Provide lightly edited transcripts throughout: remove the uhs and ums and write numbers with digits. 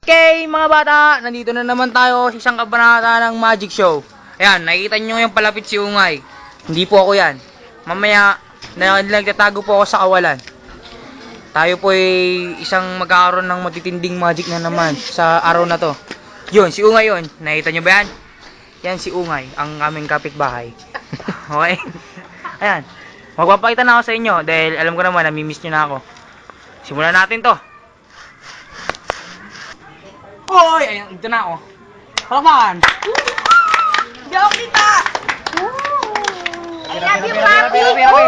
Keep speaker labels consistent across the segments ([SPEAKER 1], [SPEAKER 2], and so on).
[SPEAKER 1] Okay, mga bata, nandito na naman tayo sa isang kabanata ng Magic Show. Ayan, nakikita nyo yung palapit si Ungay. Hindi po ako yan. Mamaya, nagtatago po ako sa kawalan. Tayo po ay isang magkakaroon ng matitinding magic na naman sa araw na to. Yun, si Ungay yun. Nakita nyo ba yan? Yan si Ungay, ang aming kapitbahay. Okay? Ayan, magpapakita na ako sa inyo dahil alam ko naman, namimiss nyo na ako. Simulan natin to. Hoy! Ayan, ito na ako. Palakpakan!
[SPEAKER 2] Diyan kita! I love you, Papi!
[SPEAKER 1] Pira.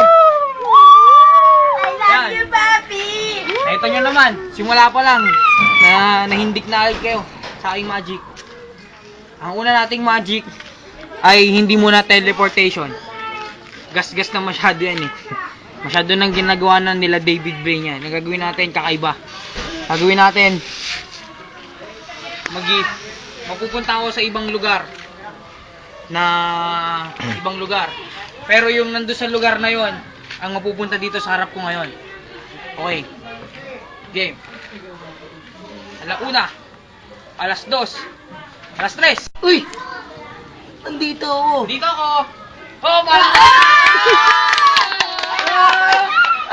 [SPEAKER 2] I love you, Papi!
[SPEAKER 1] Nakita nyo naman, simula pa lang na nahindik na agad kayo sa aking magic. Ang una nating magic ay hindi muna teleportation. Gas-gas na masyado yan eh. Masyado nang ginagawa na nila David Brain yan. Nagagawin natin kakaiba. Gagawin natin mapupunta ako sa ibang lugar pero yung nandun sa lugar na yon ang mapupunta dito sa harap ko ngayon. Okay, game. Alauna, alas 2, alas 3.
[SPEAKER 2] Uy! Nandito ako!
[SPEAKER 1] Dito ako. Oh, para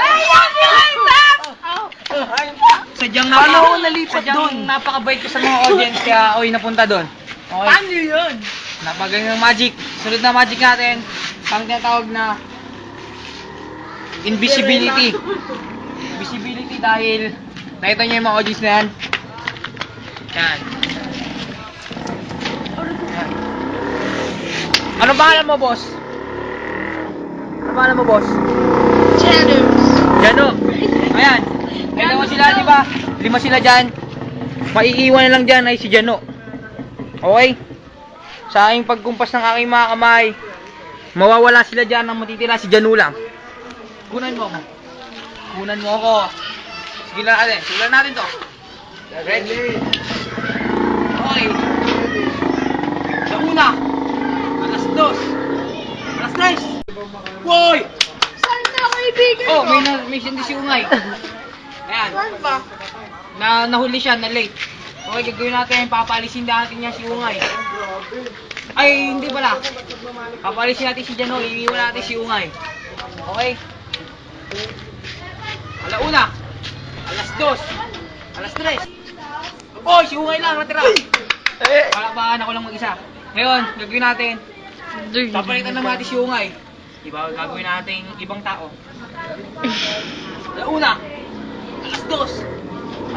[SPEAKER 2] I love you, Pap!
[SPEAKER 1] sadyang
[SPEAKER 2] Paano ako nalipat doon?
[SPEAKER 1] napakabait ko sa mga audience kaya napunta doon. Okay.
[SPEAKER 2] Paano yun?
[SPEAKER 1] Napagaling ng magic. Sunod na magic natin, ang tinatawag na invisibility. Invisibility dahil nakita nyo yung mga audience na yan. Yan. Yan. Ano pangalan mo, boss? Ano pangalan mo, boss? Jano. Ayan. Kaya mo sila, di ba? 5 sila dyan. Maiiwan na lang dyan ay si Jano. Okay? Sa aking pagkumpas ng aking mga kamay, mawawala sila dyan ang matitira si Jano lang. Kunan mo ako. Kunan mo ako. Sige lang natin. Simulan natin to. Ready? Okay. Sa una, alas 2, alas 3. Woy!
[SPEAKER 2] Saan na kaibigan
[SPEAKER 1] Oh,
[SPEAKER 2] ko?
[SPEAKER 1] may sindi si Ungay. Ayan.
[SPEAKER 2] Saan ba?
[SPEAKER 1] Nahuli siya, na late. Okay, gagawin natin, papalisin natin niya si Ungay. Ay, hindi pala. Papalisin natin si Jano, iiwan natin si Ungay. Okay? Alauna, alas 2, alas 3. Oh, si Ungay lang, natira. Palakpakan ako lang mag-isa. Ngayon, gagawin natin, papalitan naman natin si Ungay. Diba, gagawin natin ibang tao. Alauna, alas 2,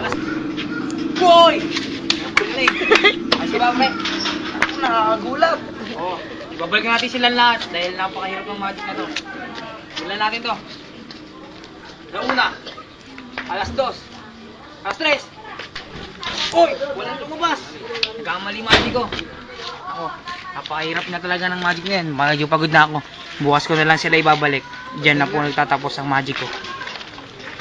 [SPEAKER 1] alas... Boy! Galing! Ay, si Babre.
[SPEAKER 2] Nakagulat.
[SPEAKER 1] Oo. Ibabalik natin silang lahat dahil napakahirap ng magic na to. Silan natin to. Alauna, alas 2, alas 3. Uy! Walang lumabas! Nagkamali magic ko. Ako, napakahirap na talaga ng magic na yan. Medyo pagod na ako. Bukas ko na lang sila ibabalik. Diyan na po nagtatapos ang magic ko.